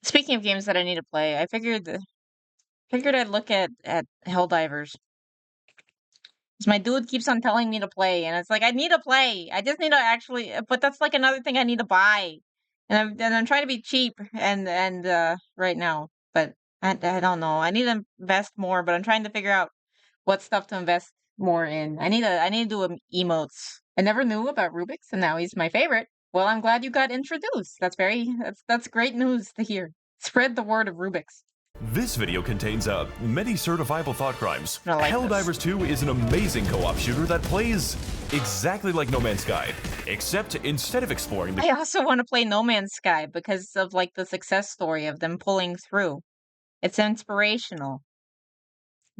Speaking of games that I need to play, I figured I'd look at Helldivers. My dude keeps on telling me to play, and it's like I need to play. I just need to actually, but that's like another thing I need to buy, and I'm trying to be cheap and right now, but I don't know. I need to invest more, but I'm trying to figure out what stuff to invest more in. I need to do emotes. I never knew about Rubik's, and now he's my favorite. Well, I'm glad you got introduced. That's great news to hear. Spread the word of Rubik's. This video contains many certifiable thought crimes. Like Helldivers 2 is an amazing co-op shooter that plays exactly like No Man's Sky, except instead of exploring the— I also want to play No Man's Sky because of like the success story of them pulling through. It's inspirational.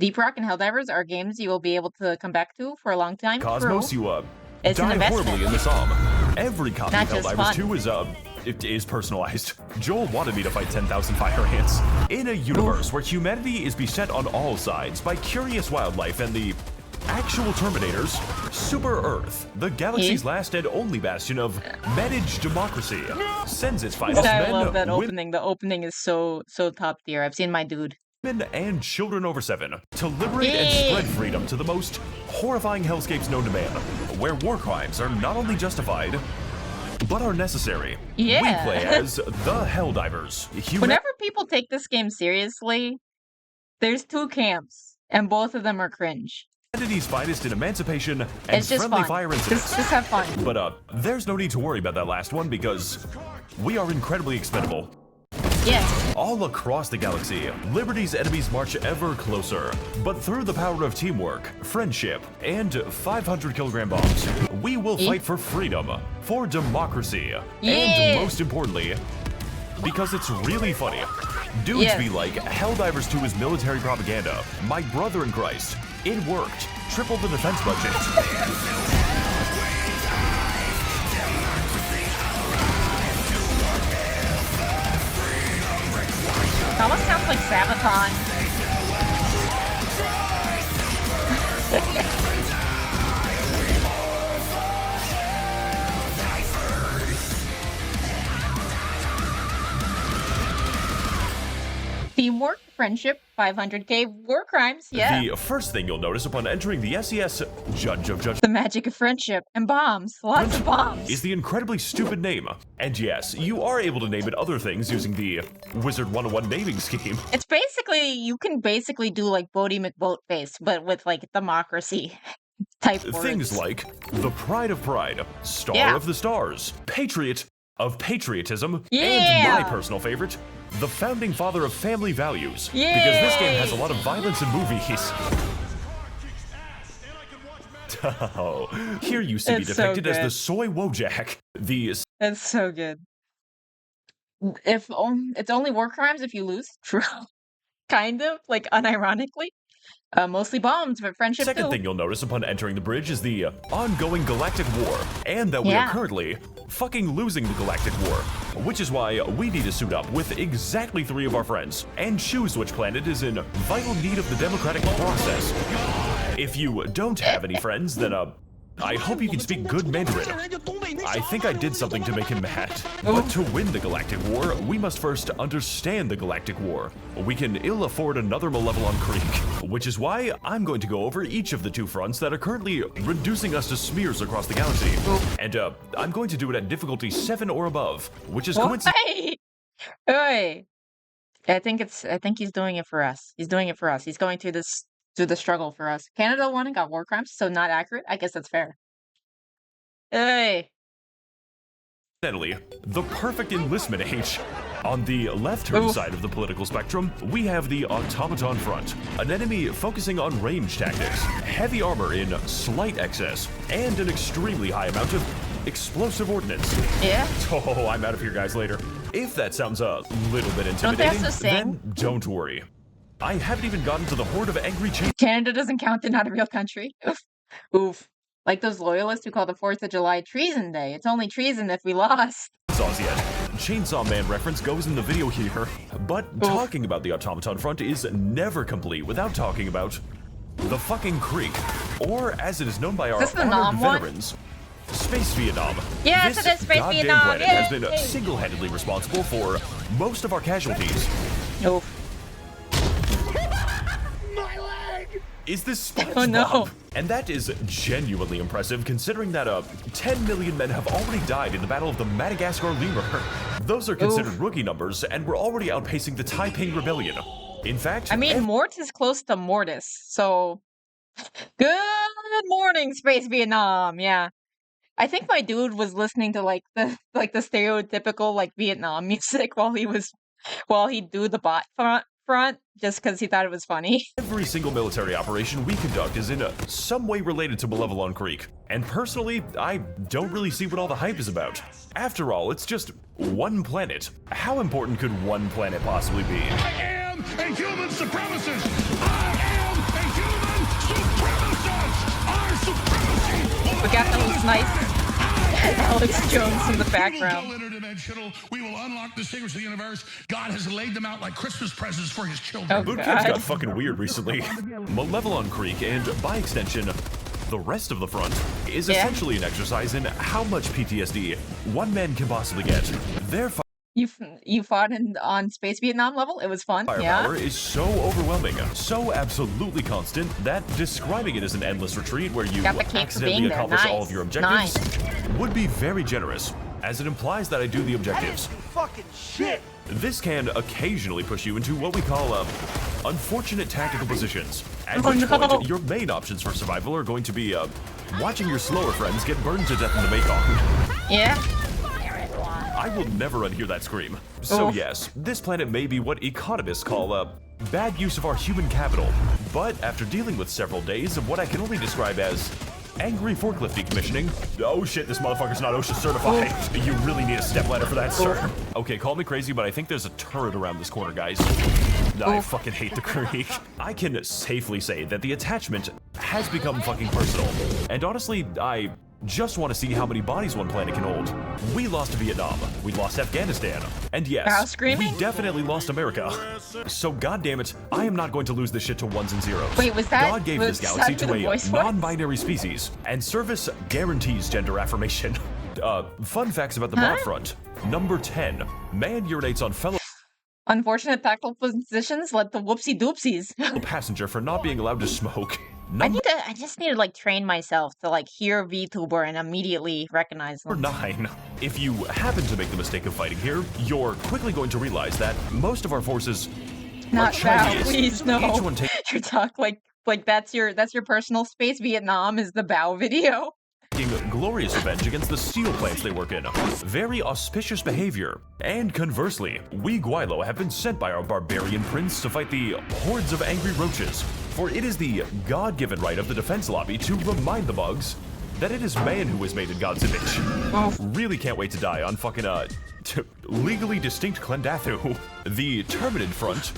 Deep Rock and Helldivers are games you will be able to come back to for a long time. Cosmos, through. you It's an die investment. horribly in the Somme. Every copy Not of just Helldivers fun. 2 is personalized. Joel wanted me to fight 10,000 fire ants. In a universe where humanity is beset on all sides by curious wildlife and the actual Terminators, Super Earth, the galaxy's last and only bastion of managed democracy, sends its finest I men, love that opening. The opening is so top tier. I've seen my dude. women, and children over 7 to liberate and spread freedom to the most horrifying hellscapes known to man, where war crimes are not only justified, but are necessary. Yeah. We play as the Helldivers. Whenever people take this game seriously, there's two camps, and both of them are cringe. Humanity's finest in emancipation and It's just friendly fun. fire incidents. Just have fun. But there's no need to worry about that last one because we are incredibly expendable. Yes. All across the galaxy, Liberty's enemies march ever closer. But through the power of teamwork, friendship, and 500-kilogram bombs, we will fight for freedom, for democracy, and most importantly, because it's really funny. Dudes be like, Helldivers 2 is military propaganda. My brother in Christ. It worked. Triple the defense budget. It almost sounds like Sabaton. Teamwork, friendship, 500k, war crimes, yeah. The first thing you'll notice upon entering the SES Judge of Judgment, The magic of friendship and bombs, lots of bombs. is the incredibly stupid name. And yes, you are able to name it other things using the Wizard 101 naming scheme. It's basically, you can basically do like Bodie McBoatface, but with like democracy type words. Things like the Pride of Pride, Star of the Stars, Patriot of Patriotism, and my personal favorite, the Founding Father of Family Values. Because this game has a lot of violence in movies. Oh, here you see me depicted as the Soy Wojak. That's so good. It's only war crimes if you lose. True. Kind of, like unironically. Mostly bombs, but friendship Second too. thing you'll notice upon entering the bridge is the ongoing galactic war, and that we are currently fucking losing the galactic war, which is why we need to suit up with exactly 3 of our friends and choose which planet is in vital need of the democratic process. If you don't have any friends, then I hope you can speak good Mandarin. I think I did something to make him mad. But to win the Galactic War, we must first understand the Galactic War. We can ill afford another Malevolon Creek, which is why I'm going to go over each of the 2 fronts that are currently reducing us to smears across the galaxy. And I'm going to do it at difficulty 7 or above, which is coincidental. Hey, I think he's doing it for us. He's doing it for us. He's going through the struggle for us. Canada won and got war crimes, so not accurate. I guess that's fair. Hey. The perfect enlistment age. On the left-hand side of the political spectrum, we have the Automaton front, an enemy focusing on range tactics, heavy armor in slight excess, and an extremely high amount of explosive ordnance. Yeah? Oh, I'm out of here, guys, later. If that sounds a little bit intimidating, then don't worry. I haven't even gotten to the horde of angry Canada doesn't count, they're not a real country. Oof. Oof. Like those loyalists who call the 4th of July treason day. It's only treason if we lost. Chainsaw Man reference goes in the video here, but talking about the Automaton front is never complete without talking about the fucking Creek, or as it is known by our honored veterans, Space Vietnam. Yes, this it is Space goddamn Vietnam. planet has been Yay! single-handedly responsible for most of our casualties. Oh. My leg! Is this SpongeBob? Oh no. And that is genuinely impressive considering that 10 million men have already died in the Battle of the Madagascar Lemur. Those are considered rookie numbers, and we're already outpacing the Taiping Rebellion. In fact, I mean, Mort is close to Mortis, so good morning, Space Vietnam. Yeah, I think my dude was listening to like the stereotypical like Vietnam music while he'd do the bot front just because he thought it was funny. Every single military operation we conduct is in some way related to Malevelon Creek. And personally, I don't really see what all the hype is about. After all, it's just one planet. How important could one planet possibly be? I am a human supremacist! I am a human supremacist! Our supremacy! We got those nice Alex Jones in the background. We will go interdimensional. We will unlock the secrets of the universe. God has laid them out like Christmas presents for his children. Oh, Boot camp's got fucking weird recently. Malevelon Creek, and by extension, the rest of the front, is essentially an exercise in how much PTSD one man can possibly get. Their You fought on Space Vietnam level? It was fun. firepower is so overwhelming, so absolutely constant, that describing it as an endless retreat where you Got the cape for accidentally being there. accomplish all Nice. of your objectives would be very generous, as it implies that I do the objectives. Fucking shit! This can occasionally push you into what we call unfortunate tactical positions, at which point your main options for survival are going to be watching your slower friends get burned to death in the Mekong. Yeah. I will never unhear that scream. So yes, this planet may be what economists call bad use of our human capital, but after dealing with several days of what I can only describe as angry forklift decommissioning. Oh shit, this motherfucker's not OSHA certified. You really need a stepladder for that, sir. Okay, call me crazy, but I think there's a turret around this corner, guys. I fucking hate the creek. I can safely say that the attachment has become fucking personal. And honestly, I just want to see how many bodies one planet can hold. We lost Vietnam, we lost Afghanistan, and yes, we definitely lost America. So goddammit, I am not going to lose this shit to ones and zeros. Wait, was that- God gave was this galaxy that to the a voice box? non-binary species, and service guarantees gender affirmation. Fun facts about the bot front. Number 10, man urinates on fellow Unfortunate tactical positions led to whoopsie doopsies. passenger for not being allowed to smoke. I just need to like train myself to like hear VTuber and immediately recognize them. Number 9. If you happen to make the mistake of fighting here, you're quickly going to realize that most of our forces Not are Val, Chinese. please no. Each one Your talk like that's your personal space. Vietnam is the Bao video. taking glorious revenge against the steel plants they work in. Very auspicious behavior. And conversely, we Guilo have been sent by our barbarian prince to fight the hordes of angry roaches. For it is the God-given right of the defense lobby to remind the bugs that it is man who is made in God's image. Really can't wait to die on fucking, legally distinct Klendathu. The Terminid front,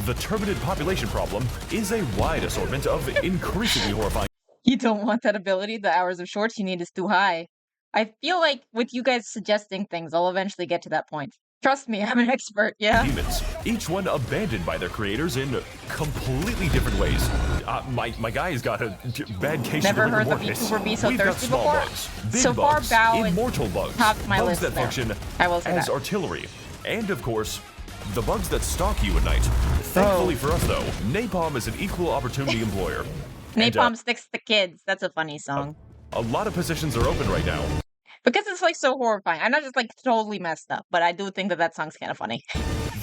the Terminid population problem is a wide assortment of increasingly horrifying. You don't want that ability. The hours of shorts you need is too high. I feel like with you guys suggesting things, I'll eventually get to that point. Trust me, I'm an expert, yeah? Demons, each one abandoned by their creators in completely different ways. My guy's got a bad case Never of heard the Mortis. VTuber be so We've got thirsty small before. bugs, big So far, bugs, Bao is immortal bugs, top my bugs list that there. function I will say as that. artillery, and of course, the bugs that stalk you at night. Thankfully for us, though, Napalm is an equal opportunity employer. Napalm sticks to kids. That's a funny song. A lot of positions are open right now. Because it's like so horrifying. I'm not just like totally messed up, but I do think that song's kind of funny.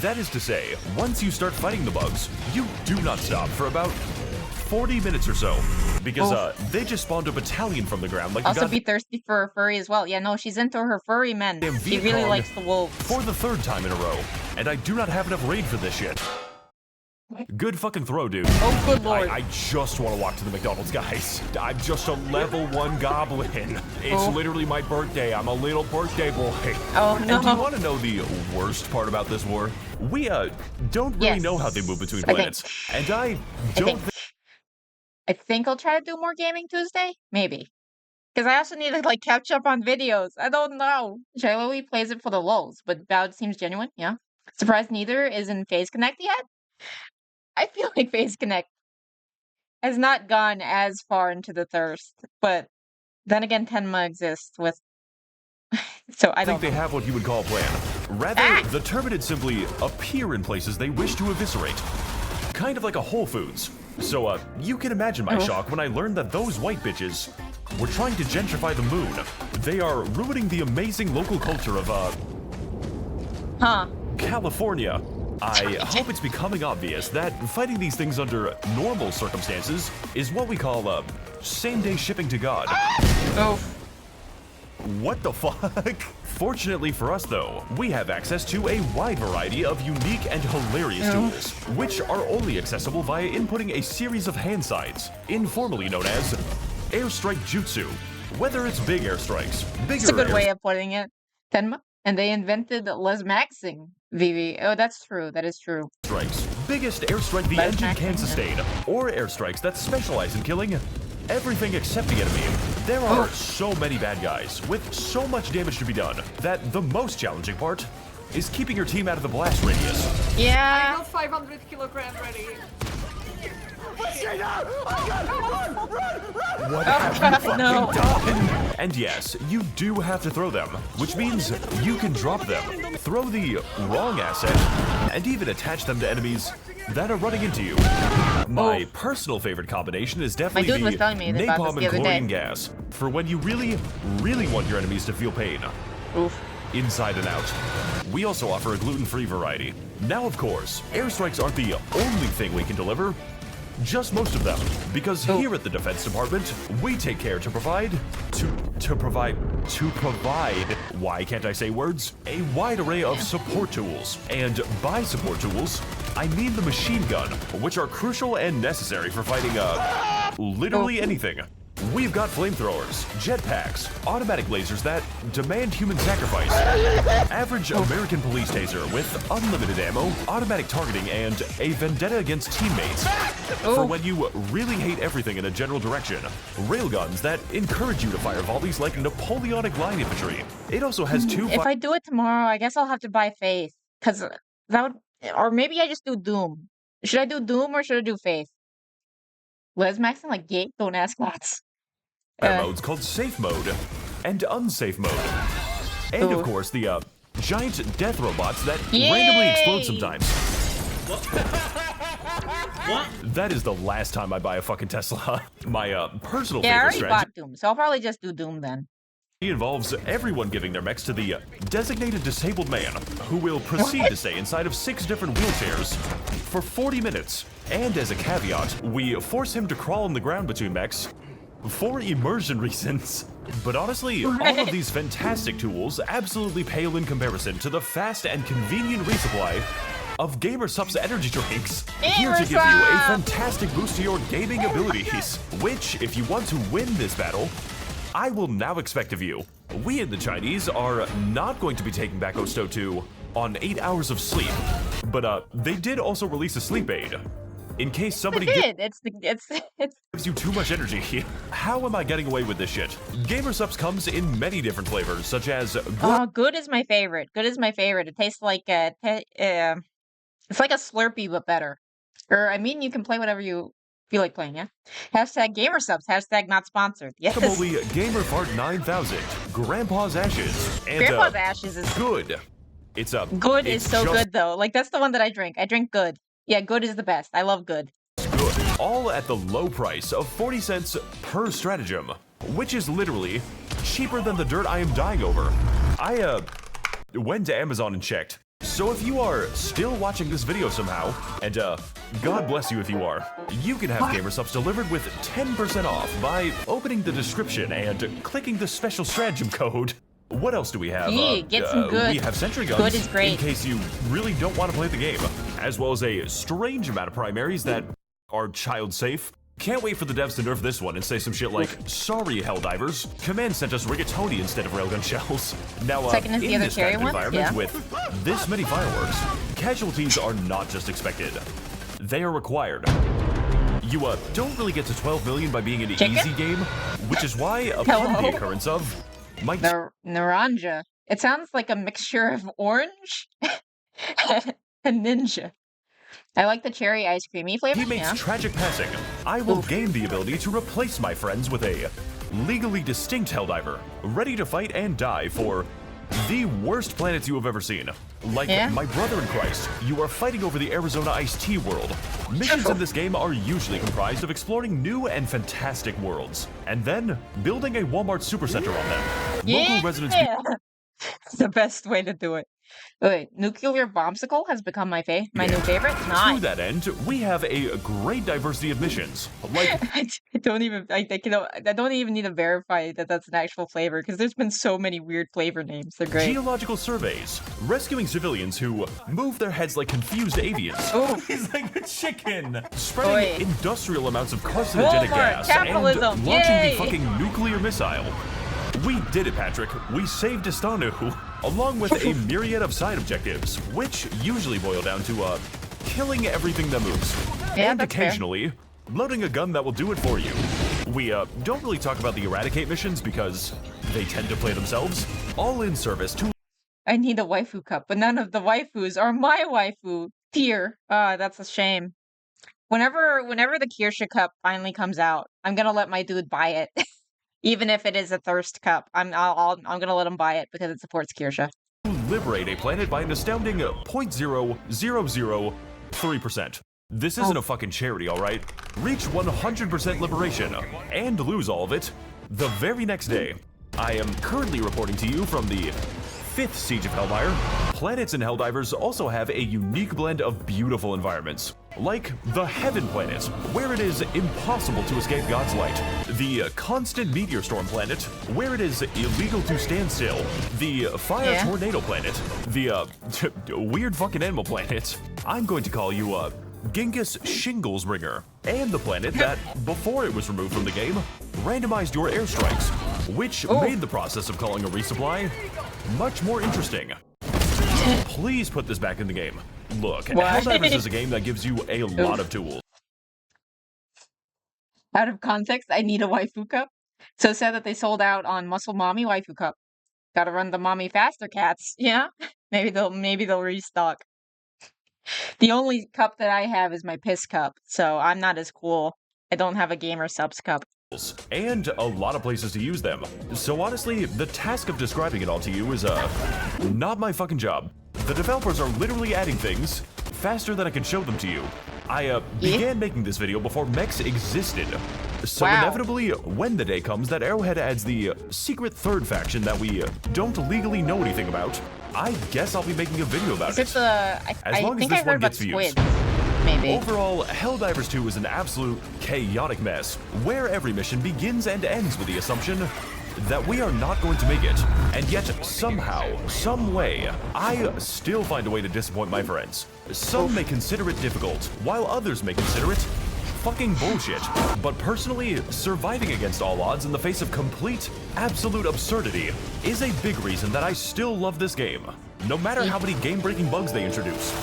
That is to say, once you start fighting the bugs, you do not stop for about 40 minutes or so. Because they just spawned a battalion from the ground like Also be thirsty for a furry as well. Yeah, no, she's into her furry men. She really likes the wolves. For the third time in a row. And I do not have enough raid for this shit. Good fucking throw, dude. Oh, good lord. I just want to walk to the McDonald's, guys. I'm just a level 1 goblin. It's literally my birthday. I'm a little birthday boy. Oh, no. And do you want to know the worst part about this war? We, don't really know how they move between planets. And I think I'll try to do more Gaming Tuesday? Maybe. Because I also need to, like, catch up on videos. I don't know. Charlie plays it for the lulz, but Bowd seems genuine, yeah. Surprised neither is in Phase Connect yet? I feel like Phase Connect has not gone as far into the thirst, but Then again, Tenma exists with... so I don't think they have what you would call a plan. Rather, the Terminid simply appear in places they wish to eviscerate. Kind of like a Whole Foods. So, you can imagine my shock when I learned that those white bitches were trying to gentrify the moon. They are ruining the amazing local culture of, California. I hope it's becoming obvious that fighting these things under normal circumstances is what we call, same-day shipping to God. What the fuck? Fortunately for us, though, we have access to a wide variety of unique and hilarious tools, which are only accessible via inputting a series of hand signs, informally known as airstrike jutsu. Whether it's big airstrikes, bigger... That's a good way of putting it, Tenma. And they invented lesmaxing, VV. Oh, that's true. That is true. Strikes. Biggest airstrike the engine can sustain, or airstrikes that specialize in killing everything except the enemy. There are so many bad guys with so much damage to be done that the most challenging part is keeping your team out of the blast radius. Yeah. I got 500 kilogram ready. What have you fucking done? And yes, you do have to throw them, which means you can drop them, throw the wrong asset, and even attach them to enemies that are running into you. My personal favorite combination is definitely the napalm and chlorine gas, for when you really, really want your enemies to feel pain. Inside and out. We also offer a gluten-free variety. Now, of course, airstrikes aren't the only thing we can deliver. Just most of them, because here at the Defense Department, we take care to provide, why can't I say words? A wide array of support tools. And by support tools, I mean the machine gun, which are crucial and necessary for fighting, literally anything. We've got flamethrowers, jetpacks, automatic lasers that demand human sacrifice, average American police taser with unlimited ammo, automatic targeting, and a vendetta against teammates. For when you really hate everything in a general direction, railguns that encourage you to fire volleys like Napoleonic line infantry. It also has two... If I do it tomorrow, I guess I'll have to buy Faith, because that would... Or maybe I just do Doom. Should I do Doom or should I do Faith? Lesmaxing like gate? Don't ask lots. Modes called Safe Mode and Unsafe Mode. And of course, the giant death robots that randomly explode sometimes. What? That is the last time I buy a fucking Tesla. My personal favorite I already strategy bought Doom, so I'll probably just do Doom then. Involves everyone giving their mechs to the designated disabled man, who will proceed to stay inside of 6 different wheelchairs for 40 minutes. And as a caveat, we force him to crawl on the ground between mechs for immersion reasons. But honestly, all of these fantastic tools absolutely pale in comparison to the fast and convenient resupply of GamerSupps energy drinks, here to give you a fantastic boost to your gaming abilities, which, if you want to win this battle, I will now expect of you. We and the Chinese are not going to be taking back Osto 2 on 8 hours of sleep, but they did also release a sleep aid. In case somebody it's gives you too much energy. How am I getting away with this shit? GamerSupps comes in many different flavors, such as good is my favorite. Good is my favorite. It tastes like it's like a Slurpee but better. Or I mean, you can play whatever you feel like playing. Yeah. Hashtag GamerSupps. Hashtag not sponsored. Yes. Guacamole GamerFart 9000. Grandpa's Ashes. And Grandpa's Ashes is good. It's a good is so good though. Like that's the one that I drink. I drink good. Yeah, good is the best. I love good. Good. All at the low price of 40 cents per stratagem, which is literally cheaper than the dirt I am dying over. I went to Amazon and checked. So if you are still watching this video somehow, and God bless you if you are, you can have GamerSupps delivered with 10% off by opening the description and clicking the special stratagem code. What else do we have? Get some good. We have sentry guns, good is great. in case you really don't want to play the game, as well as a strange amount of primaries that are child safe. Can't wait for the devs to nerf this one and say some shit like, sorry, Helldivers, Command sent us rigatoni instead of railgun shells. Now, Second is the in other this cherry kind of one? environment with this many fireworks, casualties are not just expected. They are required. You don't really get to 12 million by being an easy game, which is why, upon the occurrence of Naranja. It sounds like a mixture of orange and ninja. I like the cherry ice creamy flavor. He makes tragic passing. I will gain the ability to replace my friends with a legally distinct Helldiver, ready to fight and die for the worst planets you have ever seen. Like my brother in Christ, you are fighting over the Arizona iced tea world. Missions in this game are usually comprised of exploring new and fantastic worlds, and then building a Walmart supercenter on them. Local residents... It's the best way to do it. Wait, nuclear bombsicle has become my new favorite. Nice. To that end, we have a great diversity of missions. Like I don't even need to verify that that's an actual flavor because there's been so many weird flavor names. They're great. Geological surveys, rescuing civilians who move their heads like confused avians. Oh, he's like a chicken. Spreading industrial amounts of carcinogenic Walmart, gas capitalism. and launching the fucking nuclear missile. We did it, Patrick. We saved Estanu, along with a myriad of side objectives, which usually boil down to killing everything that moves. Yeah, and occasionally, loading a gun that will do it for you. We don't really talk about the eradicate missions because they tend to play themselves, all in service to... I need a waifu cup, but none of the waifus are my waifu tier. That's a shame. Whenever the Kirsha cup finally comes out, I'm gonna let my dude buy it. Even if it is a thirst cup, I'm gonna let him buy it because it supports Kirsha. Liberate a planet by an astounding 0.0003%. This isn't a fucking charity, alright? Reach 100% liberation and lose all of it the very next day. I am currently reporting to you from the 5th Siege of Hellfire. Planets in Helldivers also have a unique blend of beautiful environments, like the Heaven planet, where it is impossible to escape God's light, the constant meteor storm planet, where it is illegal to stand still, the fire tornado planet, the weird fucking animal planet. I'm going to call you Genghis Shinglesbringer, and the planet that, before it was removed from the game, randomized your airstrikes, which made the process of calling a resupply much more interesting. Please put this back in the game. Look, Helldivers is a game that gives you a lot of tools. Out of context, I need a waifu cup. So sad that they sold out on Muscle Mommy waifu cup. Gotta run the mommy faster, cats. Yeah? Maybe they'll restock. The only cup that I have is my piss cup, so I'm not as cool. I don't have a GamerSupps cup. And a lot of places to use them. So honestly, the task of describing it all to you is, not my fucking job. The developers are literally adding things faster than I can show them to you. I began making this video before mechs existed. So inevitably, when the day comes that Arrowhead adds the secret third faction that we don't legally know anything about, I guess I'll be making a video about it. As long as this one gets views. Maybe. Overall, Helldivers 2 is an absolute chaotic mess, where every mission begins and ends with the assumption that we are not going to make it, and yet somehow, some way, I still find a way to disappoint my friends. Some may consider it difficult, while others may consider it fucking bullshit. But personally, surviving against all odds in the face of complete, absolute absurdity is a big reason that I still love this game. No matter how many game-breaking bugs they introduce.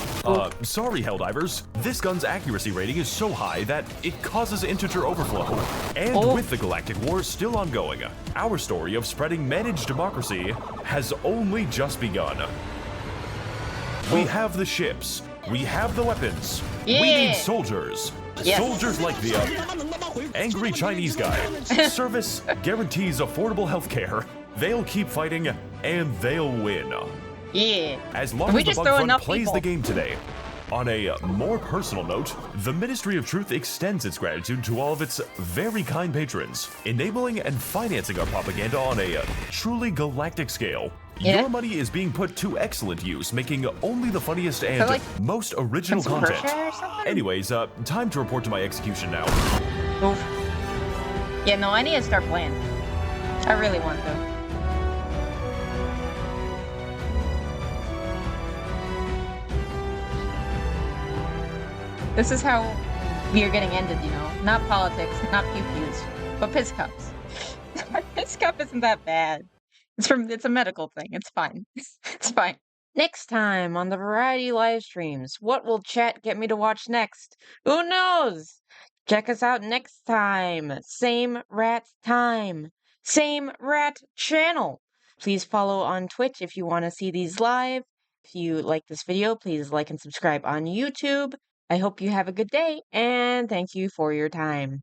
Sorry, Helldivers. This gun's accuracy rating is so high that it causes integer overflow. And with the Galactic War still ongoing, our story of spreading managed democracy has only just begun. We have the ships. We have the weapons. We need soldiers. Soldiers like the angry Chinese guy. Service guarantees affordable healthcare. They'll keep fighting, and they'll win. As long as the bug front plays the game today. On a more personal note, the Ministry of Truth extends its gratitude to all of its very kind patrons, enabling and financing our propaganda on a truly galactic scale. Your money is being put to excellent use, making only the funniest and most original content. Anyways, time to report to my execution now. Yeah, no, I need to start playing. I really want to. This is how we are getting ended, you know? Not politics, not pew-pews, but piss cups. Piss cup isn't that bad. It's a medical thing. It's fine. It's fine. Next time on the Variety live streams, what will chat get me to watch next? Who knows? Check us out next time. Same rat time. Same rat channel. Please follow on Twitch if you want to see these live. If you like this video, please like and subscribe on YouTube. I hope you have a good day, and thank you for your time.